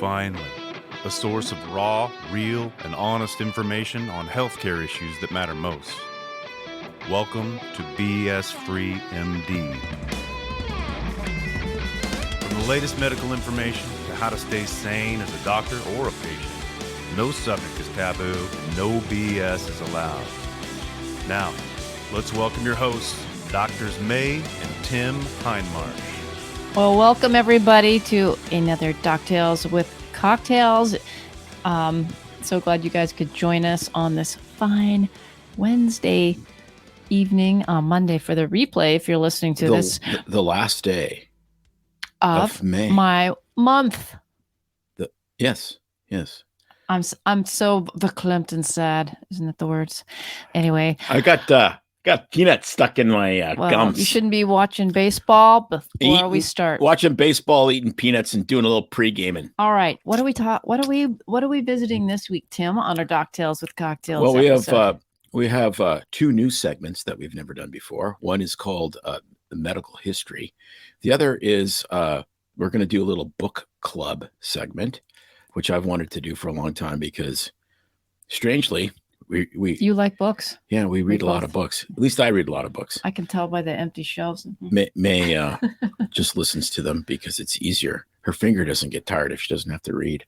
finally, a source of raw, real, and honest information on healthcare issues that matter most. Welcome to BS Free MD. From the latest medical information to how to stay sane as a doctor or a patient, no subject is taboo, no BS is allowed. Now, let's welcome your hosts, Doctors May and Tim Hindmarsh. Well, welcome everybody to another Doctales with Cocktails. So glad you guys could join us on this fine Wednesday evening, Monday for the replay. If you're listening to this, the last day of May, my month. Yes. I'm so verklempt and sad. Isn't that the words? Anyway, I got peanuts stuck in my gums. You shouldn't be watching baseball before we start. Watching baseball, eating peanuts, and doing a little pre-gaming. All right, what are we visiting this week, Tim, on our Doctales with Cocktails? Well, we have two new segments that we've never done before. One is called the medical history. The other is we're going to do a little book club segment, which I've wanted to do for a long time because, strangely, you like books? Yeah, we read a lot of books. At least I read a lot of books. I can tell by the empty shelves. May just listens to them because it's easier. Her finger doesn't get tired if she doesn't have to read.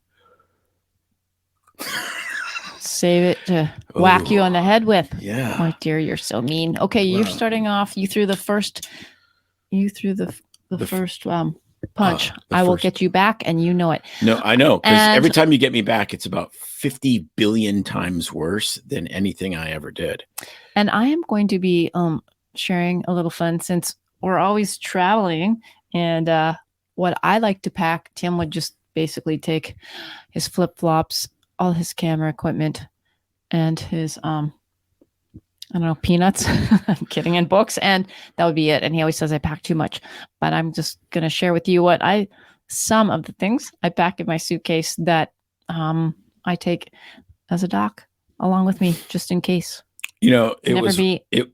Save it to whack you on the head with. Yeah. Oh dear, you're so mean. Okay, you're starting off. You threw the first. You threw the first punch. I will get you back, and you know it. No, I know, because every time you get me back, it's about 50 billion times worse than anything I ever did. And I am going to be sharing a little fun since we're always traveling. And what I like to pack, Tim would just basically take his flip-flops, all his camera equipment, and his peanuts. I'm kidding, and books, and that would be it. And he always says I pack too much, but I'm just going to share with you some of the things I pack in my suitcase that I take as a doc along with me, just in case. You know,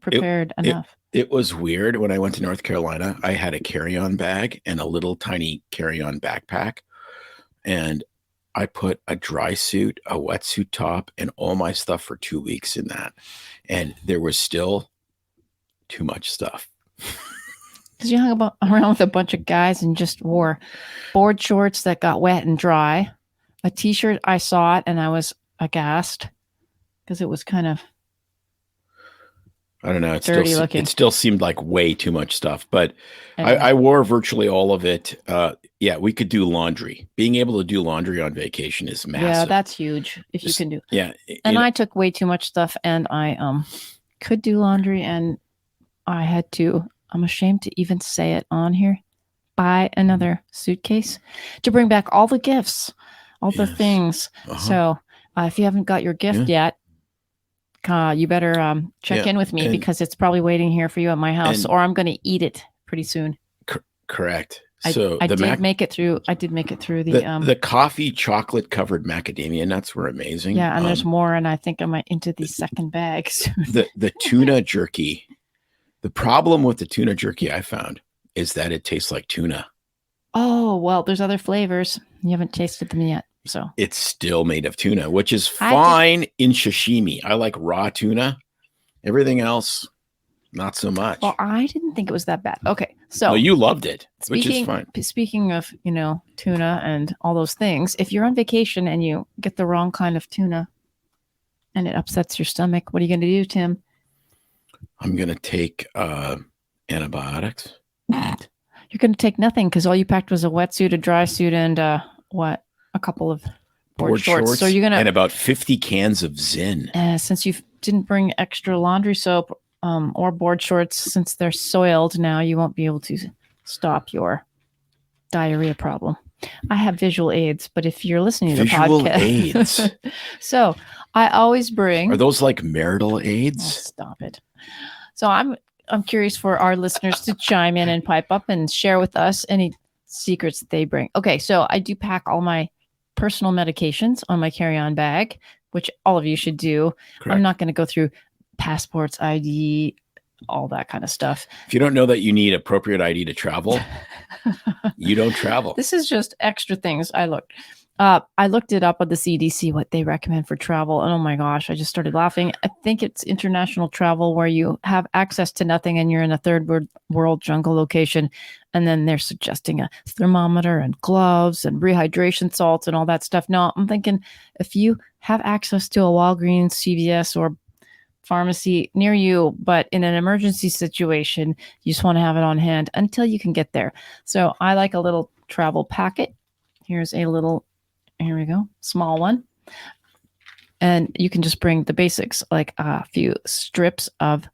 prepared enough. It was weird when I went to North Carolina. I had a carry-on bag and a little tiny carry-on backpack, and I put a dry suit, a wetsuit top, and all my stuff for 2 weeks in that. And there was still too much stuff. Because you hung around with a bunch of guys and just wore board shorts that got wet and dry. A t-shirt, I saw it and I was aghast because it was kind of, I don't know. Dirty looking. It still seemed like way too much stuff, but I wore virtually all of it. Yeah, we could do laundry. Being able to do laundry on vacation is massive. Yeah, that's huge. If you can do. Yeah. And I took way too much stuff, and I could do laundry, and I had to. I'm ashamed to even say it on here. Buy another suitcase to bring back all the gifts, all the things. Uh-huh. So if you haven't got your gift yet, you better check in with me because it's probably waiting here for you at my house, or I'm going to eat it pretty soon. Correct. So I did make it through the coffee chocolate covered macadamia nuts were amazing. Yeah, and there's more, and I think I might into the second bag soon. The tuna jerky. The problem with the tuna jerky I found is that it tastes like tuna. Oh, well, there's other flavors. You haven't tasted them yet. So it's still made of tuna, which is fine in sashimi. I like raw tuna. Everything else, not so much. Well, I didn't think it was that bad. Okay, so you loved it, which is fine. Speaking of, tuna and all those things, if you're on vacation and you get the wrong kind of tuna and it upsets your stomach, what are you going to do, Tim? I'm going to take antibiotics. You're going to take nothing because all you packed was a wetsuit, a dry suit, and a couple of board shorts. So you're gonna and about 50 cans of Zyn. Since you didn't bring extra laundry soap or board shorts, since they're soiled now, you won't be able to stop your diarrhea problem. I have visual aids, but if you're listening to the podcast, aids. So I always bring. Are those like marital aids? Oh, stop it. So I'm curious for our listeners to chime in and pipe up and share with us any secrets that they bring. Okay, so I do pack all my personal medications on my carry-on bag, which all of you should do. Correct. I'm not going to go through passports, ID, all that kind of stuff. If you don't know that you need appropriate ID to travel, you don't travel. This is just extra things. I looked. I looked it up on the CDC, what they recommend for travel. And oh my gosh, I just started laughing. I think it's international travel where you have access to nothing and you're in a third world jungle location. And then they're suggesting a thermometer and gloves and rehydration salts and all that stuff. No, I'm thinking if you have access to a Walgreens, CVS, or pharmacy near you, but in an emergency situation, you just want to have it on hand until you can get there. So I like a little travel packet. Here's a little, here we go, small one. And you can just bring the basics, like a few strips of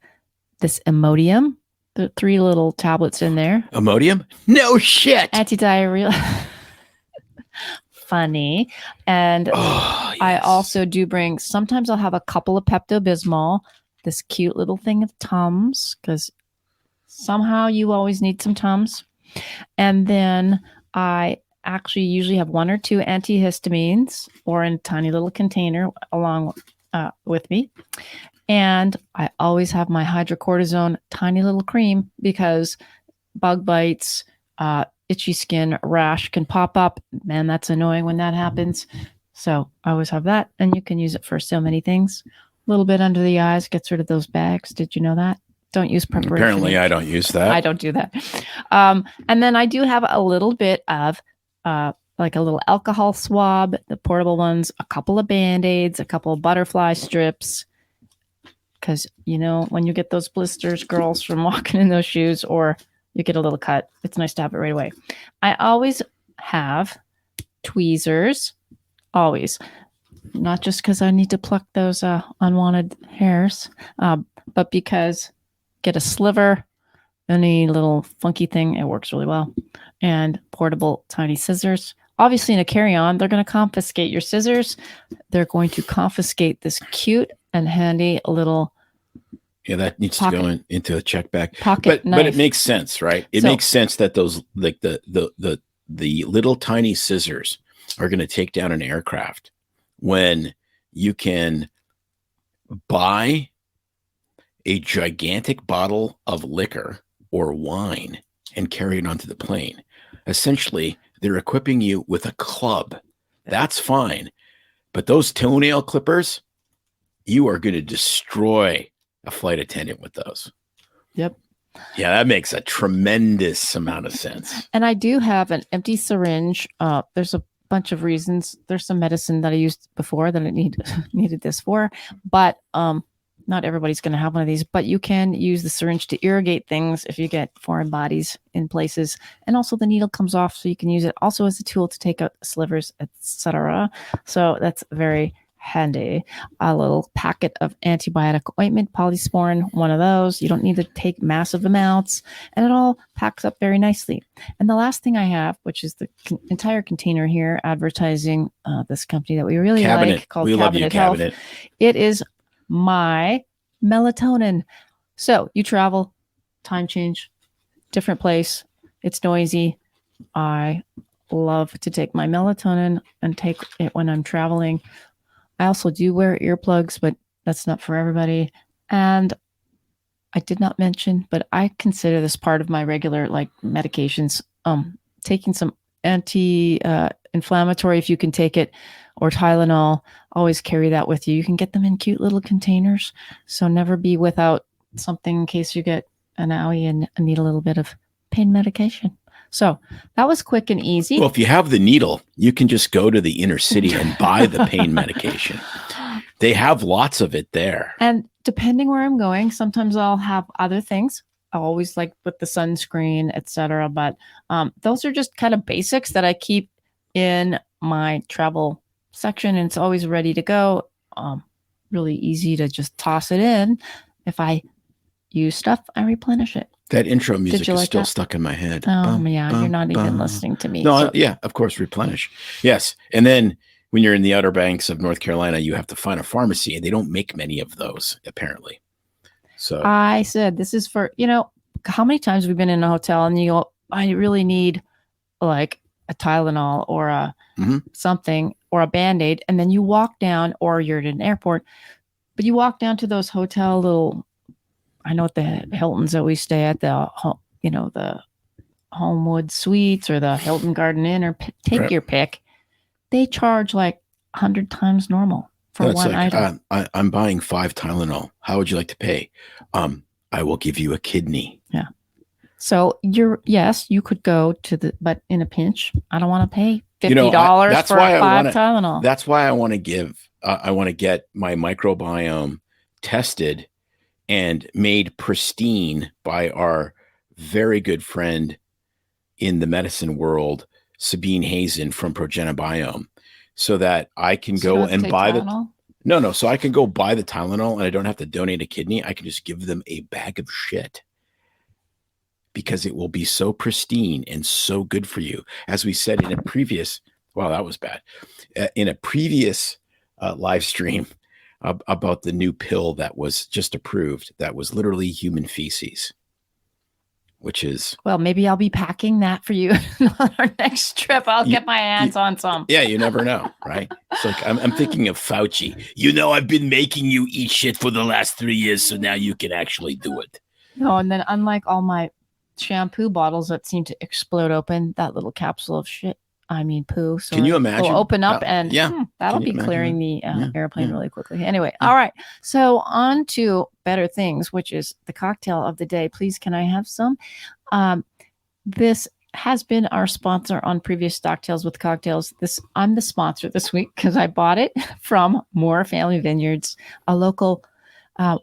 this Imodium, the 3 little tablets in there. Imodium? No shit. Anti-diarrheal. Funny. And Oh, yes. I also do bring, sometimes I'll have a couple of Pepto-Bismol, this cute little thing of Tums, because somehow you always need some Tums. And then I actually usually have 1 or 2 antihistamines or in a tiny little container along with me. And I always have my hydrocortisone tiny little cream because bug bites, itchy skin, rash can pop up. Man, that's annoying when that happens. So I always have that. And you can use it for so many things. A little bit under the eyes, gets rid of those bags. Did you know that? Don't use preparation. Apparently I don't use that. I don't do that. And then I do have a little bit of like a little alcohol swab, the portable ones, a couple of Band-Aids, a couple of butterfly strips. Because, you know, when you get those blisters, girls, from walking in those shoes, or you get a little cut, it's nice to have it right away. I always have tweezers, always. Not just because I need to pluck those unwanted hairs, but because get a sliver, any little funky thing, it works really well. And portable tiny scissors. Obviously, in a carry-on, they're going to confiscate your scissors. They're going to confiscate this cute and handy little that needs to go into a check bag. Pocket knife. But it makes sense, right? It makes sense that those, like the little tiny scissors are going to take down an aircraft when you can buy a gigantic bottle of liquor or wine and carry it onto the plane. Essentially, they're equipping you with a club. That's fine. But those toenail clippers, you are going to destroy a flight attendant with those. Yep. Yeah, that makes a tremendous amount of sense. And I do have an empty syringe. There's a bunch of reasons. There's some medicine that I used before that I needed this for, but not everybody's going to have one of these, but you can use the syringe to irrigate things if you get foreign bodies in places. And also the needle comes off, so you can use it also as a tool to take out slivers, etc. So that's very handy. A little packet of antibiotic ointment, Polysporin, one of those. You don't need to take massive amounts, and it all packs up very nicely. And the last thing I have, which is the entire container here, advertising this company that we really like called Cabinet Health. It is my melatonin. So you travel, time change, different place. It's noisy. I love to take my melatonin and take it when I'm traveling. I also do wear earplugs, but that's not for everybody. And I did not mention, but I consider this part of my regular medications. Taking some anti-inflammatory if you can take it, or Tylenol. Always carry that with you. You can get them in cute little containers, so never be without something in case you get an owie and need a little bit of pain medication. So that was quick and easy. Well, if you have the needle, you can just go to the inner city and buy the pain medication. They have lots of it there. And depending where I'm going, sometimes I'll have other things. I always like with the sunscreen, etc. But those are just kind of basics that I keep in my travel section, and it's always ready to go. Really easy to just toss it in. If I use stuff, I replenish it. That intro music is still stuck in my head. Oh, you're not even listening to me. No, yeah, of course, replenish. Yes. And then when you're in the Outer Banks of North Carolina, you have to find a pharmacy, and they don't make many of those, apparently. So I said, this is for, how many times we've been in a hotel and you go, I really need like a Tylenol or a something or a Band-Aid. And then you walk down, or you're at an airport, but you walk down to those hotel little, I know at the Hiltons that we stay at, the Homewood Suites or the Hilton Garden Inn, or take your pick. They charge like 100 times normal for No, it's one like, item. I'm buying 5 Tylenol. How would you like to pay? I will give you a kidney. So yes, you could go to but in a pinch, I don't want to pay $50 You know, that's for why I 5 wanna- Tylenol. That's why I want to I want to get my microbiome tested and made pristine by our very good friend in the medicine world, Sabine Hazen from Progenobiome, so that I can So you go don't have to and take buy Tylenol? so I can go buy the Tylenol and I don't have to donate a kidney. I can just give them a bag of shit because it will be so pristine and so good for you. As we said in a previous, wow, that was bad. In a previous live stream about the new pill that was just approved, that was literally human feces, which is, Well, maybe I'll be packing that for you on our next trip. I'll get my hands on some. yeah, you never know, right? It's like I'm thinking of Fauci. You know, I've been making you eat shit for the last 3 years, so now you can actually do it. No, and then unlike all my shampoo bottles that seem to explode open, that little capsule of shit, I mean poo. So Can you imagine? It'll open up and that'll Can you be imagine clearing that? the airplane Yeah. really quickly. Anyway, all right. So on to better things, which is the cocktail of the day. Please, can I have some? This has been our sponsor on previous Doctales with Cocktails. I'm the sponsor this week because I bought it from Moore Family Vineyards, a local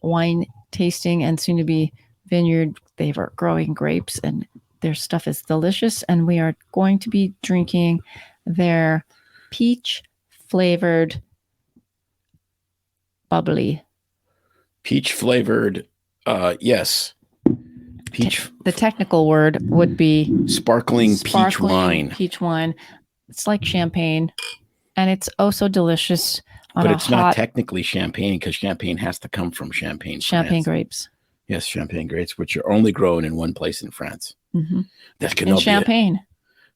wine tasting and soon to be vineyard. They are growing grapes and their stuff is delicious. And we are going to be drinking their peach flavored bubbly. Peach flavored, yes. Peach. The technical word would be Sparkling peach wine. Peach wine. It's like champagne, and it's oh so delicious. But it's not technically champagne because champagne has to come from Champagne grapes. Yes, champagne grapes, which are only grown in one place in France. Mm-hmm. That cannot Champagne.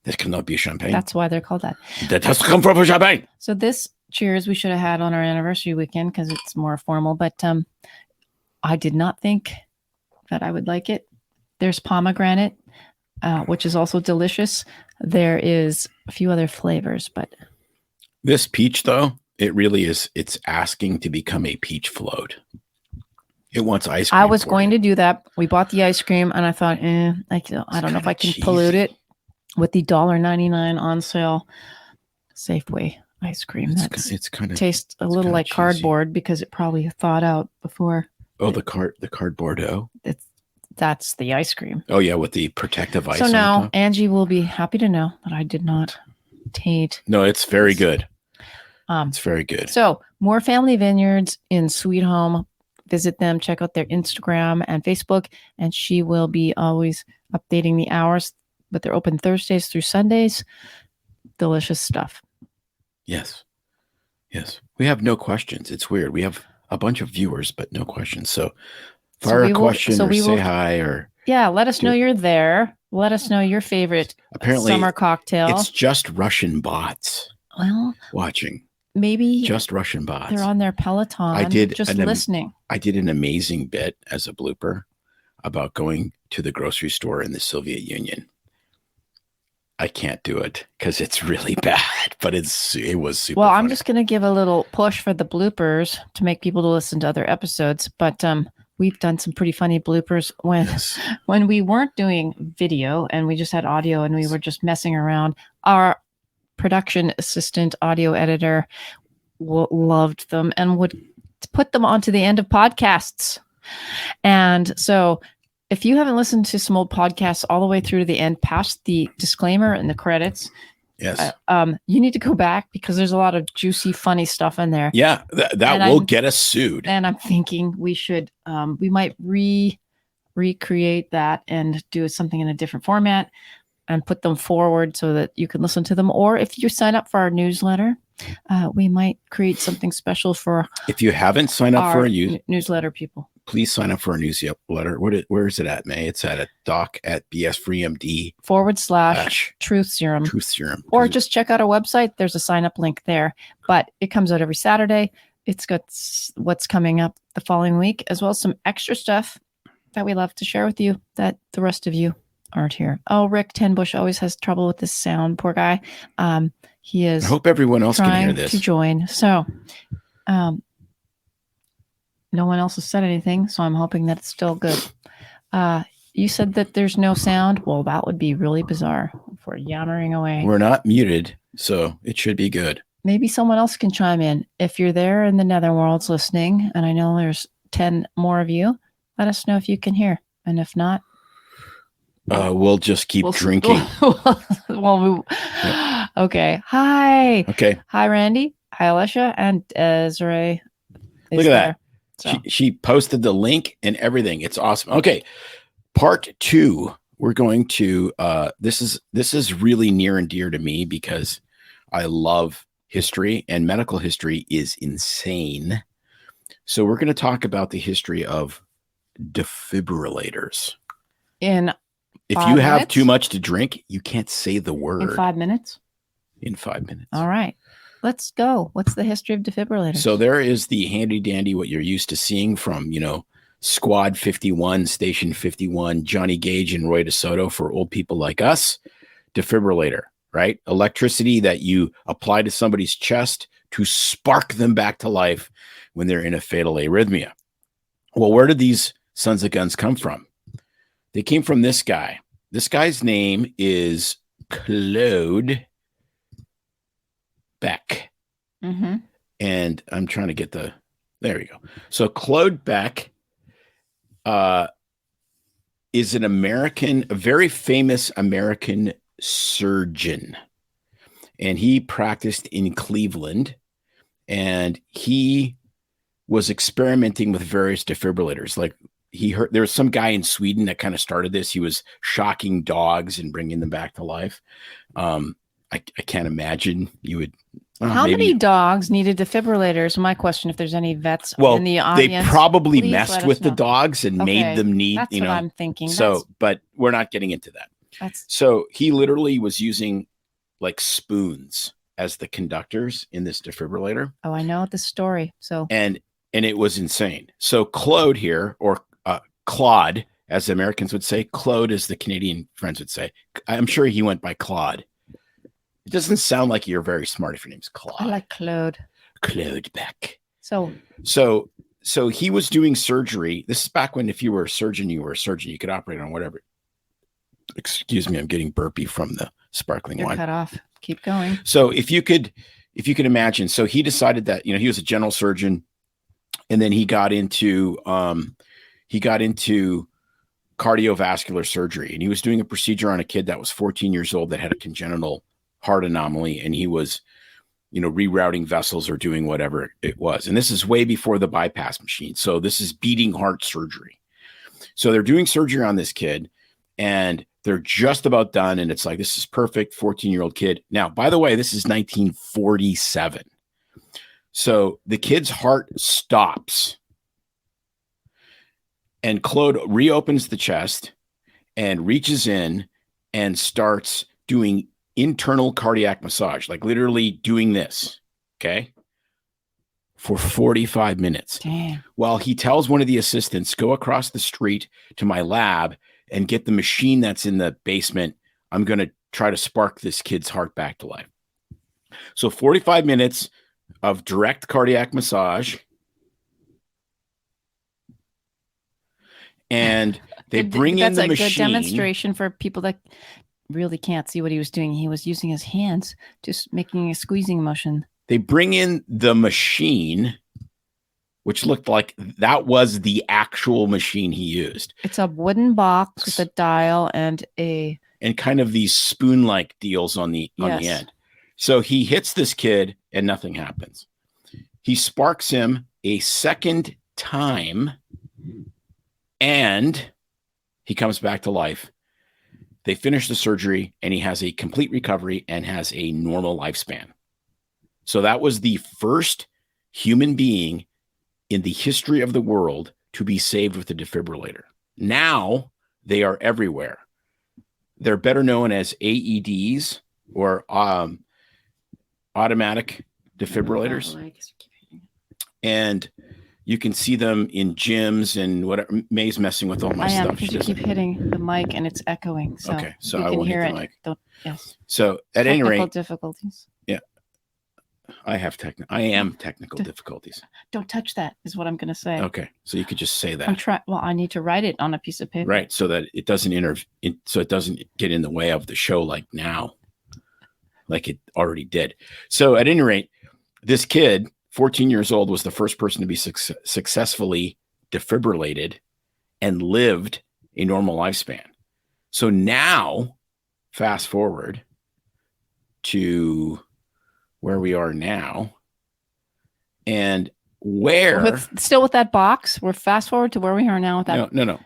That cannot be champagne. That's why they're called that. That has to come from champagne. So this cheers we should have had on our anniversary weekend because it's more formal. But I did not think that I would like it. There's pomegranate, which is also delicious. There is a few other flavors, but this peach, though, it really is. It's asking to become a peach float. It wants ice cream. I was going to do that. We bought the ice cream, and I thought, I don't know if I can pollute it with the $1.99 on sale Safeway ice cream. It's kind of tastes a little like cardboard because it probably thawed out before. Oh, the cardboardo. That's the ice cream. Oh yeah, with the protective ice. So on now top. Angie will be happy to know that I did not taint. No, it's very good. It's very good. So Moore Family Vineyards in Sweet Home. Visit them, check out their Instagram and Facebook, and she will be always updating the hours, but they're open Thursdays through Sundays. Delicious stuff. Yes. We have no questions. It's weird. We have a bunch of viewers, but no questions. So fire a question or say hi or let us know you're there. Let us know your favorite summer cocktail. It's just Russian bots. Well, watching. Maybe just Russian bots. They're on their Peloton. Listening. I did an amazing bit as a blooper about going to the grocery store in the Soviet Union. I can't do it because it's really bad, but it was super Well, funny. I'm just going to give a little push for the bloopers to make people to listen to other episodes. But we've done some pretty funny bloopers when we weren't doing video and we just had audio and we were just messing around. Our production assistant, audio editor, loved them and would put them onto the end of podcasts. And so if you haven't listened to some old podcasts all the way through to the end, past the disclaimer and the credits, yes, you need to go back because there's a lot of juicy, funny stuff in there. Yeah, that will get us sued. And I'm thinking we should, we might recreate that and do something in a different format and put them forward so that you can listen to them. Or if you sign up for our newsletter, we might create something special for. If you haven't signed up for a newsletter, people, please sign up for our newsletter. Where is it at, May? It's at doc@bsfreemd /truth serum. Truth serum. Or just check out our website. There's a sign up link there. But it comes out every Saturday. It's got what's coming up the following week, as well as some extra stuff that we love to share with you that the rest of you aren't here. Oh, Rick Tenbush always has trouble with this sound. Poor guy. He is I hope everyone else can hear trying this. to join. So, no one else has said anything, so I'm hoping that it's still good. You said that there's no sound. Well, that would be really bizarre if we're yammering away. We're not muted, so it should be good. Maybe someone else can chime in. If you're there in the netherworlds listening, and I know there's 10 more of you, let us know if you can hear. And if not, we'll just keep drinking. Okay. Hi. Okay. Hi, Randy. Hi, Alicia. And Desiree. Look at that. So. She posted the link and everything. It's awesome. Okay. Part 2. We're going to this is really near and dear to me because I love history, and medical history is insane. So we're going to talk about the history of defibrillators. If you have too much to drink, you can't say the word. In 5 minutes? In 5 minutes. All right. Let's go. What's the history of defibrillators? So there is the handy dandy, what you're used to seeing from, Squad 51, Station 51, Johnny Gage and Roy DeSoto for old people like us. Defibrillator, right? Electricity that you apply to somebody's chest to spark them back to life when they're in a fatal arrhythmia. Well, where did these sons of guns come from? They came from this guy. This guy's name is Claude Beck. Mm-hmm. And I'm trying to get there you go. So Claude Beck is a very famous American surgeon. And he practiced in Cleveland. And he was experimenting with various defibrillators. Like he heard there was some guy in Sweden that kind of started this. He was shocking dogs and bringing them back to life. I can't imagine you would. How many dogs needed defibrillators? My question, if there's any vets in the audience. They probably messed with the dogs and made them need, That's what I'm thinking. So, but we're not getting into that. So he literally was using like spoons as the conductors in this defibrillator. Oh, I know the story. So and it was insane. So Claude here, or Claude, as the Americans would say, Claude, as the Canadian friends would say. I'm sure he went by Claude. It doesn't sound like you're very smart if your name's Claude. I like Claude. Claude Beck. So he was doing surgery. This is back when if you were a surgeon, you were a surgeon. You could operate on whatever. Excuse me, I'm getting burpy from the sparkling wine. Cut off. Keep going. So if you could imagine, so he decided that, he was a general surgeon, and then he got into cardiovascular surgery, and he was doing a procedure on a kid that was 14 years old that had a congenital heart anomaly, and he was, rerouting vessels or doing whatever it was. And this is way before the bypass machine. So this is beating heart surgery. So they're doing surgery on this kid, and they're just about done. And it's like, this is perfect, 14-year-old kid. Now, by the way, this is 1947. So the kid's heart stops, and Claude reopens the chest and reaches in and starts doing internal cardiac massage, like literally doing this, okay, for 45 minutes. Damn. While he tells one of the assistants, go across the street to my lab and get the machine that's in the basement. I'm going to try to spark this kid's heart back to life. So 45 minutes of direct cardiac massage. And they bring in the machine. That's a good demonstration for people that really can't see what he was doing. He was using his hands, just making a squeezing motion. They bring in the machine, which looked like that was the actual machine he used. It's a wooden box with a dial and kind of these spoon-like deals on the end. So he hits this kid and nothing happens. He sparks him a second time and he comes back to life. They finish the surgery and he has a complete recovery and has a normal lifespan. So that was the first human being in the history of the world to be saved with a defibrillator. Now they are everywhere. They're better known as AEDs or automatic defibrillators. And You can see them in gyms and whatever. May's messing with all my I am, stuff. because you keep hitting the mic and it's echoing. So okay, so you I can won't hear hit the it. mic. Yes. So at any Technical rate, difficulties. I am technical difficulties. Don't touch that is what I'm going to say. Okay, so you could just say I'm that. trying. Well, I need to write it on a piece of paper. Right, so that it doesn't so it doesn't get in the way of the show like now, like it already did. So at any rate, this kid, 14 years old, was the first person to be successfully defibrillated and lived a normal lifespan. So now, fast forward to where we are now, and where still with that box, we're fast forward to where we are now with that. No.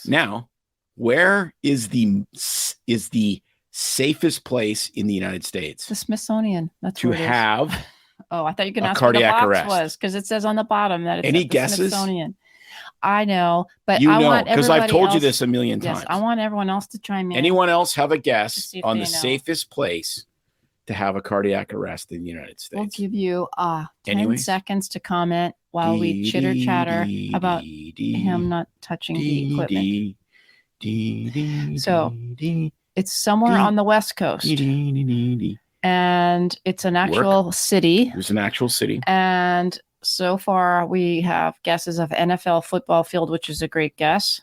Now, where is the safest place in the United States? The Smithsonian. That's to where it is. have. Oh, I thought you could a ask where the cardiac box arrest. was, because it says on the bottom that it's Any at the guesses? Smithsonian. I know, but You I know, want because everybody I've told else, you this a million yes, times. I want everyone else to chime in. Anyone else have a guess see if on they the know. safest place to have a cardiac arrest in the United States? We'll give you 10 Anyways. seconds to comment while we chitter chatter about him not touching the equipment. So it's somewhere on the West Coast, and it's an actual city. There's an actual city. And so far, we have guesses of NFL football field, which is a great guess,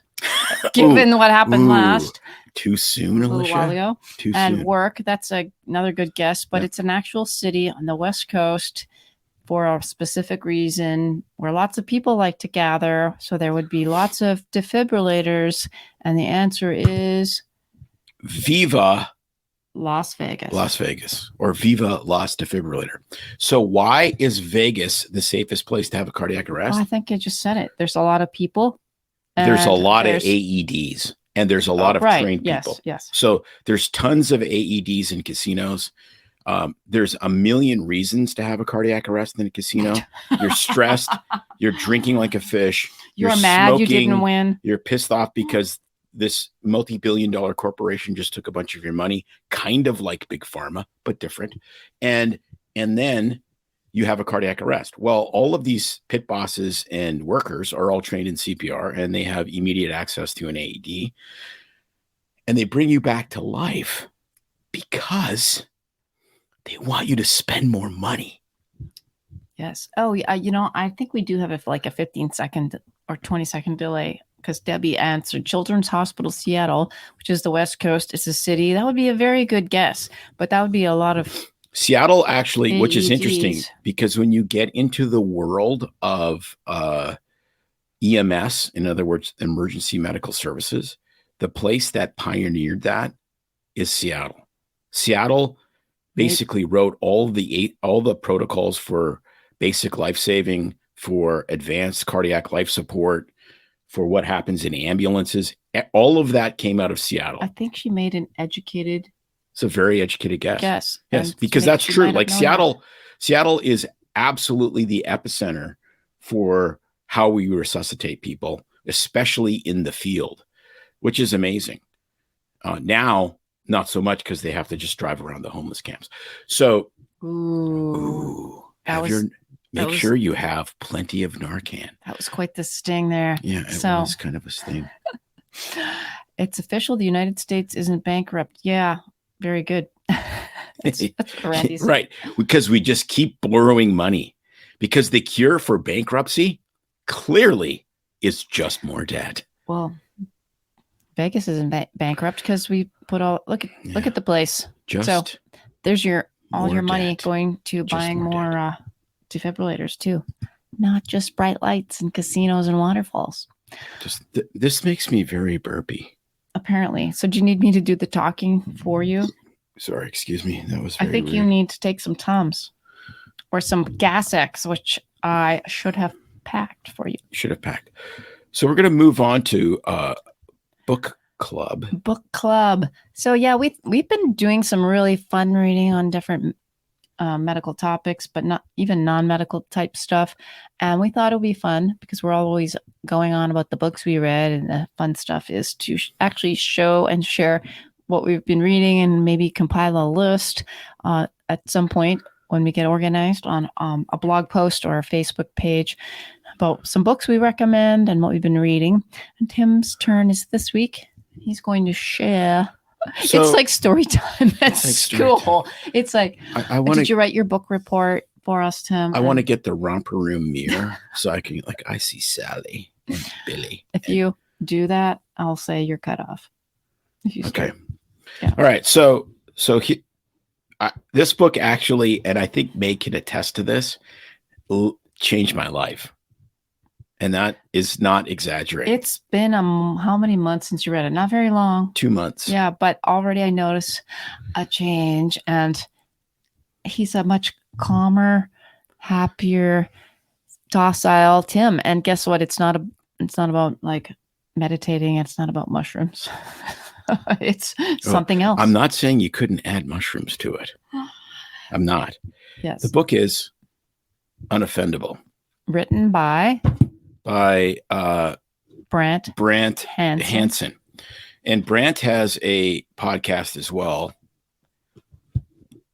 given what happened last. Too soon, a little while ago. Too and soon. Work, that's another good guess, but it's an actual city on the West Coast for a specific reason where lots of people like to gather. So there would be lots of defibrillators. And the answer is Viva Las Vegas. Las Vegas, or Viva Las Defibrillator. So why is Vegas the safest place to have a cardiac arrest? Well, I think I just said it. There's a lot of people. There's a lot of AEDs, and there's a lot of trained people. Yes. So there's tons of AEDs in casinos. There's a million reasons to have a cardiac arrest in a casino. You're stressed. You're drinking like a fish. You're mad smoking, you didn't win. You're pissed off because this multi-billion-dollar corporation just took a bunch of your money, kind of like Big Pharma, but different. And then you have a cardiac arrest. Well, all of these pit bosses and workers are all trained in CPR, and they have immediate access to an AED. And they bring you back to life because they want you to spend more money. Yes. Oh, yeah. I think we do have a 15-second or 20-second delay, because Debbie answered Children's Hospital Seattle, which is the West Coast. It's a city. That would be a very good guess, but that would be a lot of Seattle, actually, AEDs. Which is interesting, because when you get into the world of EMS, in other words, emergency medical services, the place that pioneered that is Seattle. Seattle basically wrote all the protocols for basic life saving, for advanced cardiac life support, for what happens in ambulances. All of that came out of Seattle. I think she made an educated. It's a very educated guess. Yes, and because that's true. Like Seattle is absolutely the epicenter for how we resuscitate people, especially in the field, which is amazing. Now, not so much, because they have to just drive around the homeless camps. So, make sure you have plenty of Narcan. That was quite the sting there. Yeah, it was kind of a sting. It's official. The United States isn't bankrupt. Yeah, very good. That's Randy's. Right, because we just keep borrowing money, because the cure for bankruptcy clearly is just more debt. Well, Vegas isn't bankrupt because we put look at the place. So there's all your money going to buying more defibrillators too, not just bright lights and casinos and waterfalls. This makes me very burpy. Apparently. So do you need me to do the talking for you? Sorry, excuse me. That was I think weird. You need to take some Tums or some Gas X, which I should have packed for you. Should have packed. So we're going to move on to book club. Book club. So yeah, we've been doing some really fun reading on different medical topics, but not even non-medical type stuff. And we thought it would be fun, because we're always going on about the books we read, and the fun stuff is to actually show and share what we've been reading, and maybe compile a list at some point when we get organized on a blog post or a Facebook page about some books we recommend and what we've been reading. And Tim's turn is this week. He's going to share. So, it's like story time at like school. It's like, I want did you write your book report for us, Tim? I want to get the romper room mirror so I can I see Sally and Billy. If you do that, I'll say you're cut off. Okay. Yeah. All right. So this book actually, and I think May can attest to this, changed my life. And that is not exaggerating. It's been how many months since you read it? Not very long. 2 months. Yeah, but already I notice a change, and he's a much calmer, happier, docile Tim. And guess what? It's not about like meditating. It's not about mushrooms. It's something else. I'm not saying you couldn't add mushrooms to it. I'm not. Yes. The book is Unoffendable. Written by Brant Hansen. And Brant has a podcast as well.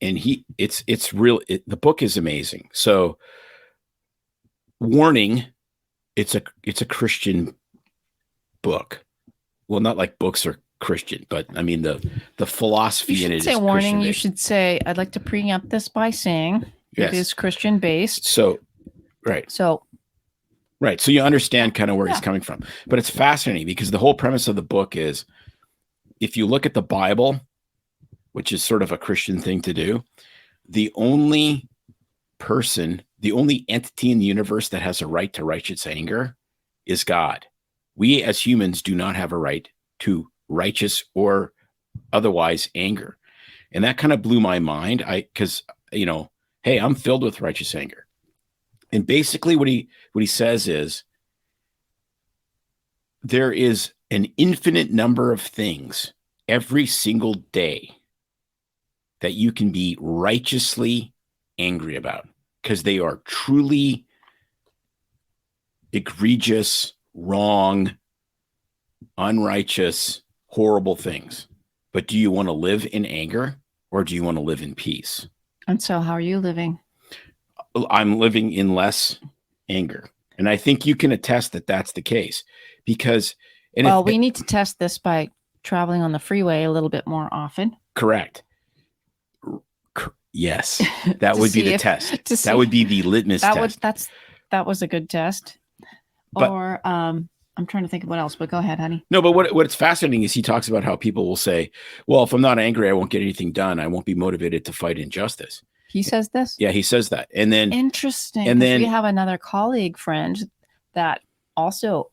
And the book is amazing. So warning, it's a Christian book. Well, not like books are Christian, but I mean the philosophy in it is Christian. Warning, you should say, I'd like to preempt this by saying it is Christian based. So right. So you understand kind of where he's coming from. But it's fascinating because the whole premise of the book is, if you look at the Bible, which is sort of a Christian thing to do, the only entity in the universe that has a right to righteous anger is God. We as humans do not have a right to righteous or otherwise anger. And that kind of blew my mind. Because hey, I'm filled with righteous anger. And basically what he says is, there is an infinite number of things every single day that you can be righteously angry about, because they are truly egregious, wrong, unrighteous, horrible things. But do you want to live in anger, or do you want to live in peace? And so how are you living? I'm living in less anger. And I think you can attest that that's the case, because we need to test this by traveling on the freeway a little bit more often. Correct. Yes. That would be the test. That would be the litmus test. That was a good test. But, I'm trying to think of what else, but go ahead, honey. No, but what's fascinating is he talks about how people will say, well, if I'm not angry, I won't get anything done. I won't be motivated to fight injustice. He says this? Yeah, he says that. And then interesting. And then we have another colleague friend that also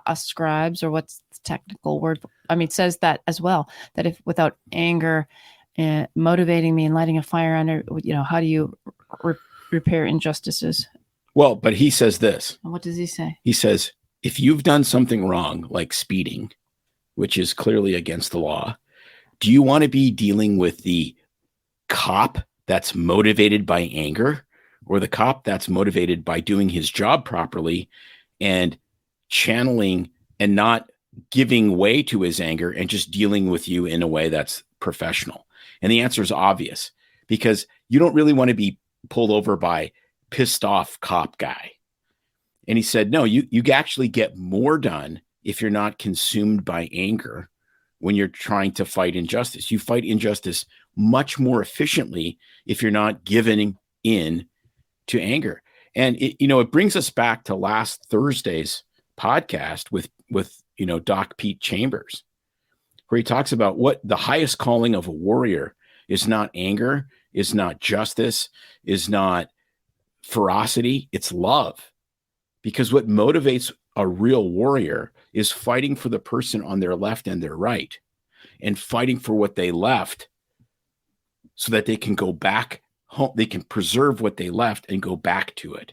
ascribes, or what's the technical word? I mean, says that as well, that if without anger motivating me and lighting a fire under, how do you repair injustices? Well, but he says this. What does he say? He says, if you've done something wrong, like speeding, which is clearly against the law, do you want to be dealing with the cop that's motivated by anger, or the cop that's motivated by doing his job properly and channeling and not giving way to his anger and just dealing with you in a way that's professional? And the answer is obvious, because you don't really want to be pulled over by pissed off cop guy. And he said, no, you actually get more done if you're not consumed by anger when you're trying to fight injustice. You fight injustice much more efficiently if you're not giving in to anger. And it brings us back to last Thursday's podcast with Doc Pete Chambers, where he talks about what the highest calling of a warrior is: not anger, is not justice, is not ferocity, it's love. Because what motivates a real warrior is fighting for the person on their left and their right, and fighting for what they left so that they can go back home. They can preserve what they left and go back to it.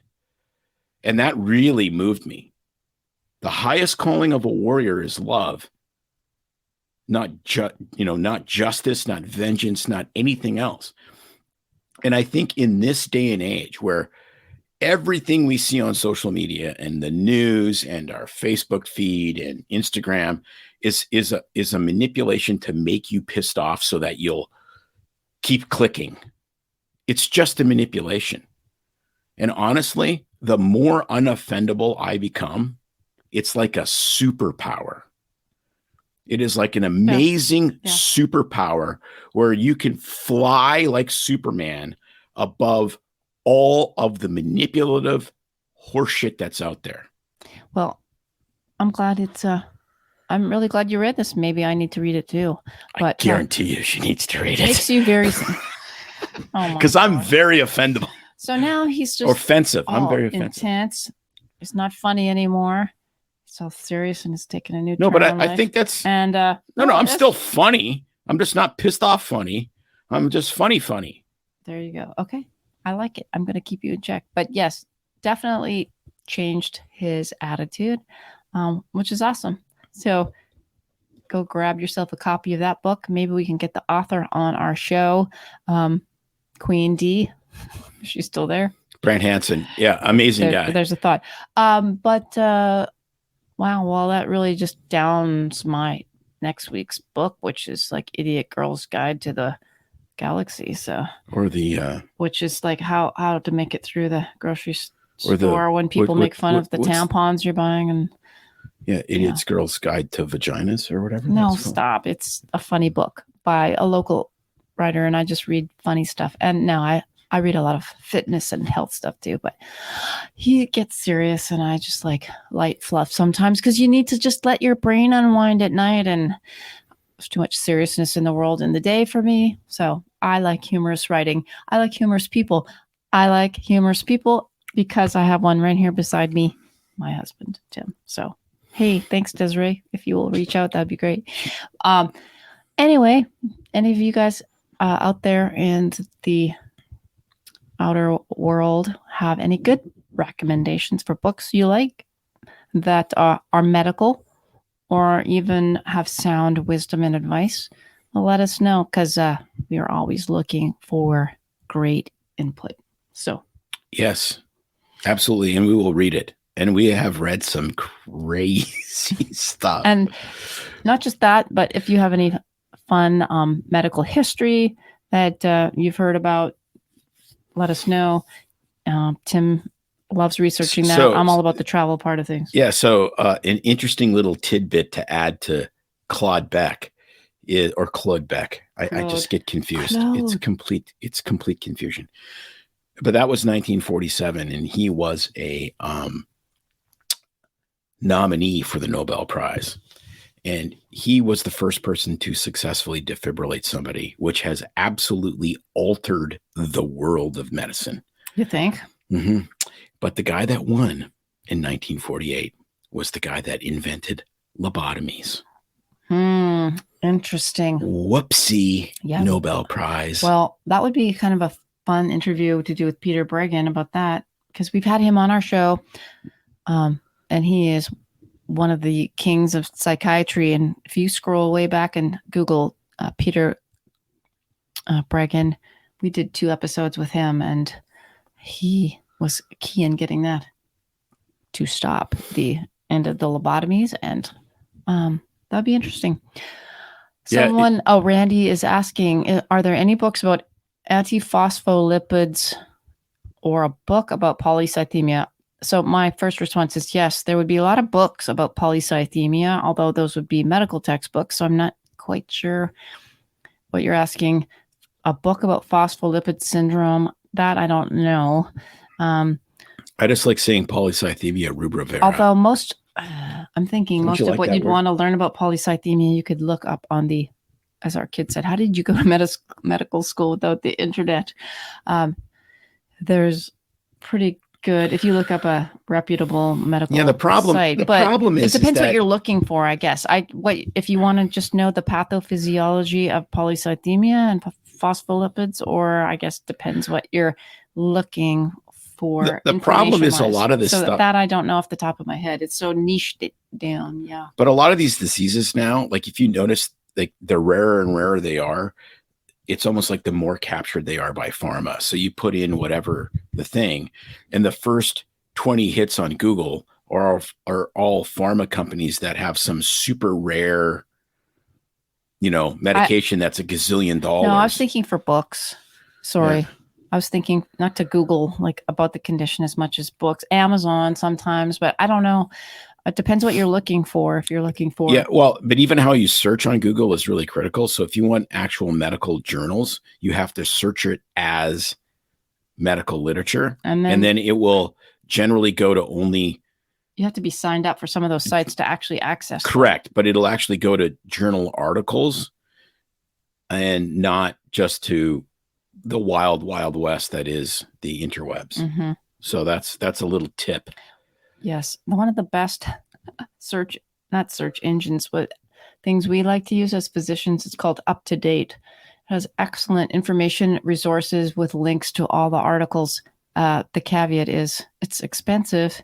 And that really moved me. The highest calling of a warrior is love, not justice, not vengeance, not anything else. And I think in this day and age, where everything we see on social media and the news and our Facebook feed and Instagram is a manipulation to make you pissed off so that you'll keep clicking. It's just a manipulation. And honestly, the more unoffendable I become, it's like a superpower. It is like an amazing superpower where you can fly like Superman above all of the manipulative horseshit that's out there. Well, I'm glad I'm really glad you read this. Maybe I need to read it too. But I guarantee you she needs to read it. Makes you very... Because I'm very offendable. So now he's just offensive. I'm very offensive. Intense. It's not funny anymore. It's all serious and it's taking a new turn. No, but I think that's and no, I'm still funny. I'm just not pissed off funny. I'm just funny. There you go. Okay. I like it. I'm gonna keep you in check. But yes, definitely changed his attitude, which is awesome. So go grab yourself a copy of that book. Maybe we can get the author on our show. Queen D. She's still there. Brant Hansen. Yeah, amazing guy. There's a thought. Wow, well, that really just downs my next week's book, which is like Idiot Girl's Guide to the Galaxy. So, or the which is like how to make it through the grocery store when people make fun of the tampons you're buying and Idiot's Girl's Guide to Vaginas or whatever. No, stop. It's a funny book by a local writer, and I just read funny stuff. And now I read a lot of fitness and health stuff too, but he gets serious and I just like light fluff sometimes because you need to just let your brain unwind at night, and there's too much seriousness in the world in the day for me. So I like humorous writing. I like humorous people. I like humorous people because I have one right here beside me, my husband, Tim. So, hey, thanks, Desiree. If you will reach out, that'd be great. Anyway, any of you guys out there in the outer world have any good recommendations for books you like that are medical or even have sound wisdom and advice? Well, let us know, because we are always looking for great input. So yes, absolutely, and we will read it. And we have read some crazy stuff. And not just that, but if you have any fun medical history that you've heard about, let us know. Tim loves researching that. I'm all about the travel part of things. Yeah. So an interesting little tidbit to add to Claude Beck or Claude Beck. I just get confused. It's complete confusion. But that was 1947, and he was a nominee for the Nobel Prize. And he was the first person to successfully defibrillate somebody, which has absolutely altered the world of medicine. You think? Mm-hmm. But the guy that won in 1948 was the guy that invented lobotomies. Interesting. Whoopsie. Yeah. Nobel Prize. Well, that would be kind of a fun interview to do with Peter Breggin about that, because we've had him on our show, and he is one of the kings of psychiatry. And if you scroll way back and Google Peter Breggin, we did 2 episodes with him, and he was key in getting that to stop the end of the lobotomies. And that'd be interesting. Randy is asking, are there any books about antiphospholipids or a book about polycythemia? So my first response is yes, there would be a lot of books about polycythemia, although those would be medical textbooks. So I'm not quite sure what you're asking. A book about phospholipid syndrome, that I don't know. I just like saying polycythemia rubra vera. Although I'm thinking most of what you'd want to learn about polycythemia, you could look up on the, as our kid said, how did you go to medical school without the internet? There's pretty good, if you look up a reputable medical site. The problem is, it depends what you're looking for, I guess. If you want to just know the pathophysiology of polycythemia and phospholipids, or I guess depends what you're looking for. The problem is a lot of this stuff that I don't know off the top of my head. It's so niched it down. Yeah. But a lot of these diseases now, like if you notice, like the rarer and rarer they are, it's almost like the more captured they are by pharma. So you put in whatever the thing, and the first 20 hits on Google are all pharma companies that have some super rare, medication that's $1 gazillion. No, I was thinking for books. Sorry. I was thinking not to Google like about the condition as much as books, Amazon sometimes, but I don't know. It depends what you're looking for. If you're looking for, Yeah, well, but even how you search on Google is really critical. So if you want actual medical journals, you have to search it as medical literature, and and then it will generally go to only you have to be signed up for some of those sites to actually access. correct, but it'll actually go to journal articles and not just to the wild, wild west that is the interwebs. Mm-hmm. So that's a little tip. Yes, one of the best not search engines, but things we like to use as physicians. It's called Up to Date. It has excellent information resources with links to all the articles. The caveat is it's expensive.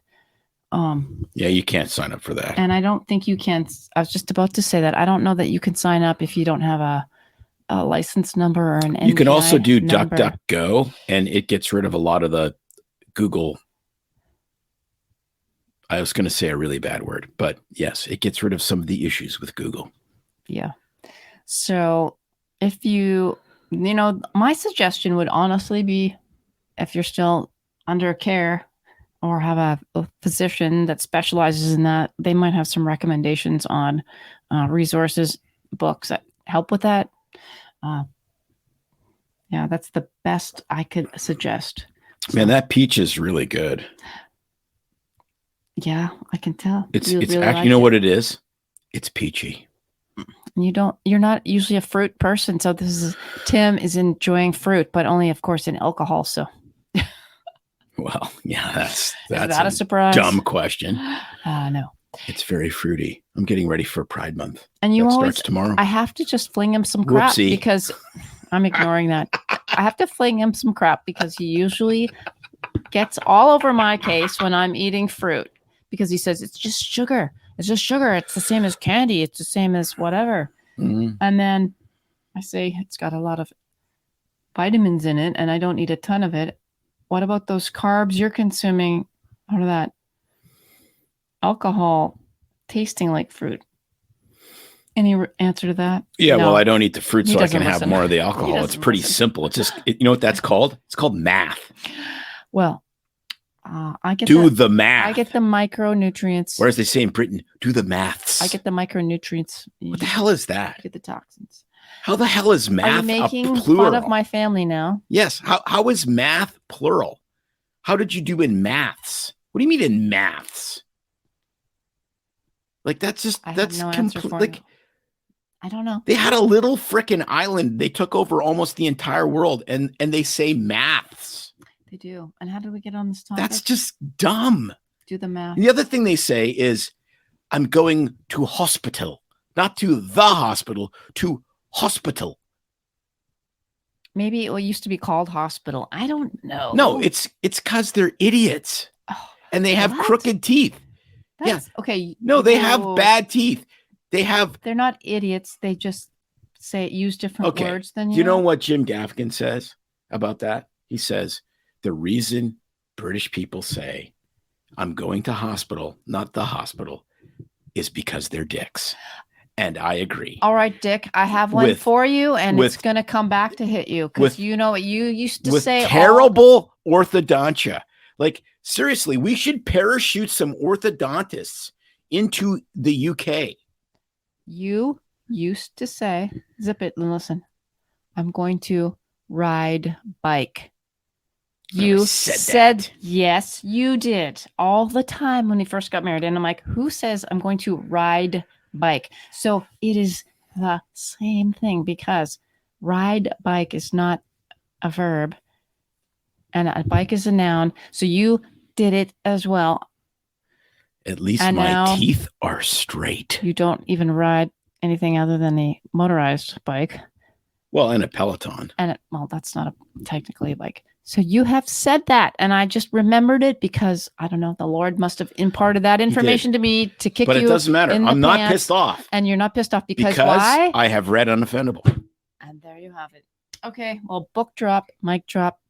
Yeah, you can't sign up for that. And I don't think you can. I was just about to say that. I don't know that you can sign up if you don't have a license number or an NPI You can also do number. DuckDuckGo, and it gets rid of a lot of the Google. I was going to say a really bad word, but yes, it gets rid of some of the issues with Google. Yeah. So if my suggestion would honestly be if you're still under care or have a physician that specializes in that, they might have some recommendations on resources, books that help with that. Yeah, that's the best I could suggest. Man, that peach is really good. Yeah, I can tell. It's You actually, really like you know it. what it is? It's peachy. And you're not usually a fruit person. So Tim is enjoying fruit, but only of course in alcohol. So Well, yeah, that's is that a surprise? dumb question. No. It's very fruity. I'm getting ready for Pride Month. And you That always, starts tomorrow. I have to just fling him some crap Whoopsie. because I'm ignoring that. I have to fling him some crap because he usually gets all over my case when I'm eating fruit because he says it's just sugar. It's just sugar. It's the same as candy. It's the same as whatever. Mhm. And then I say it's got a lot of vitamins in it and I don't eat a ton of it. What about those carbs you're consuming out of that alcohol tasting like fruit? Any answer to that? Yeah, No. well, I don't eat the fruit He so I doesn't can have listen. more of the He alcohol. It's doesn't pretty listen. simple. It's just, you know what that's called? It's called math. Well, I get Do the math. I get the micronutrients. Or as they say in Britain, do the maths. I get the micronutrients. What the hell is I that? get the toxins. How the hell is math Are you making a plural? fun of my family now? Yes. How is math plural? How did you do in maths? What do you mean in maths? Like that's just I that's have no answer for like you. I don't know. they had a little frickin' island. They took over almost the entire world, and they say maths. They do. And how did we get on this topic? That's just dumb. Do the math. And the other thing they say is, I'm going to hospital, not to the hospital, to hospital. Maybe it used to be called hospital. I don't know. No, it's because they're idiots Oh, and they have what? crooked teeth. that's okay. No, they have Whoa. bad teeth. They're not idiots. They just use different Okay. words than Do you know what Jim Gaffigan says about that? He says, the reason British people say, I'm going to hospital, not the hospital, is because they're dicks. And I agree. All right, Dick, I have one for you, and it's with- going to come back to hit you because with- you know what you used to With say. terrible orthodontia. Like, seriously, we should parachute some orthodontists into the UK. You used to say, zip it and listen, I'm going to ride bike. You said that. yes, you did all the time when we first got married. And I'm like, who says I'm going to ride bike? So it is the same thing because ride bike is not a verb and a bike is a noun. So you did it as well. At least And my now- teeth are straight. You don't even ride anything other than a motorized bike. Well, and a Peloton. And that's not technically a bike. So you have said that, and I just remembered it because I don't know. The Lord must have imparted that information to me to kick But you. it doesn't matter. in the I'm not pants, pissed off. and you're not pissed off because why? I have read Unoffendable. And there you have it. Okay, well, book drop, mic drop.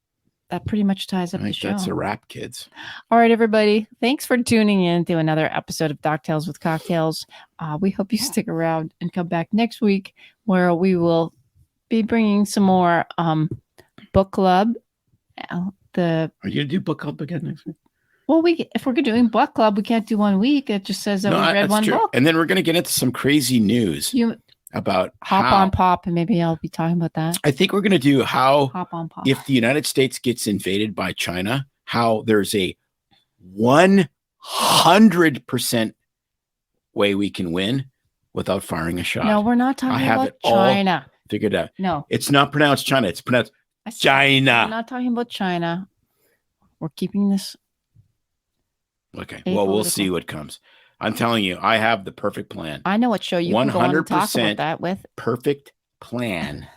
That pretty much ties up I the think show. that's a wrap, kids. All right, everybody. Thanks for tuning in to another episode of Doctales with Cocktails. We hope you stick around and come back next week where we will be bringing some more book club The Are you going to do book club again next week? Well, if we're doing book club, we can't do 1 week. It just says that we read one book. And then we're going to get into some crazy news about hop on pop, and maybe I'll be talking about that. I think we're going to do how hop on pop. If the United States gets invaded by China, how there's a 100% way we can win without firing a shot. No, we're not talking about China. Figured out. No, it's not pronounced China. It's pronounced China. We're not talking about China. We're keeping this. Okay. Well, we'll see what comes. I'm telling you, I have the perfect plan. I know what show you can go on and talk about that with. Perfect plan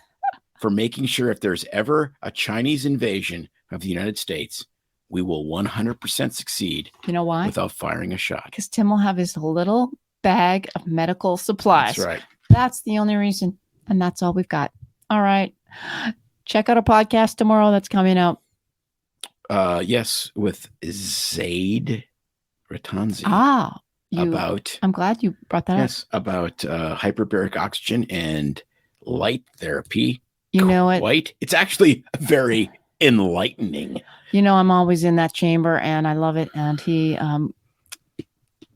for making sure if there's ever a Chinese invasion of the United States, we will 100% succeed. You know why? Without firing a shot. Because Tim will have his little bag of medical supplies. That's right. That's the only reason. And that's all we've got. All right. Check out our podcast tomorrow that's coming out. Yes, with Zaid Ratanzi. I'm glad you brought that up. Yes, about hyperbaric oxygen and light therapy. You know it. It's actually very enlightening. You know, I'm always in that chamber and I love it. And he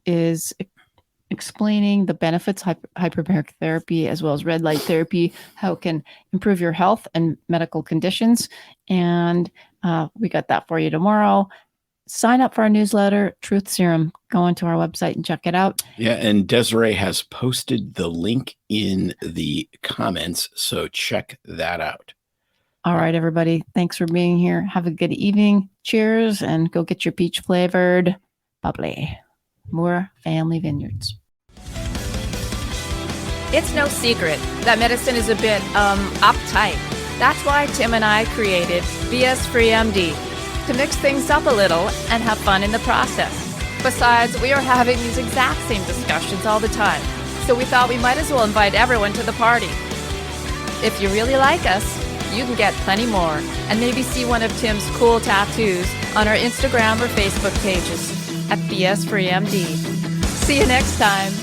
is explaining the benefits of hyperbaric therapy as well as red light therapy, how it can improve your health and medical conditions. And we got that for you tomorrow. Sign up for our newsletter, Truth Serum. Go onto our website and check it out. Yeah, and Desiree has posted the link in the comments, so check that out. All right, everybody. Thanks for being here. Have a good evening. Cheers, and go get your peach flavored bubbly. Moore Family Vineyards. It's no secret that medicine is a bit uptight. That's why Tim and I created BS Free MD, to mix things up a little and have fun in the process. Besides, we are having these exact same discussions all the time, so we thought we might as well invite everyone to the party. If you really like us, you can get plenty more and maybe see one of Tim's cool tattoos on our Instagram or Facebook pages at BS Free MD. See you next time.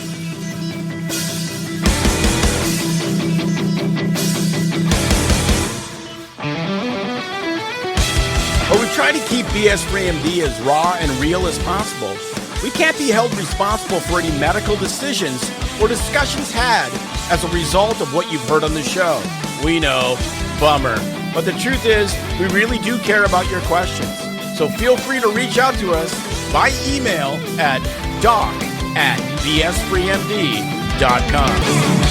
But we try to keep BS Free MD as raw and real as possible. We can't be held responsible for any medical decisions or discussions had as a result of what you've heard on the show. We know, bummer. But the truth is, we really do care about your questions. So feel free to reach out to us by email at doc@bsfreemd.com.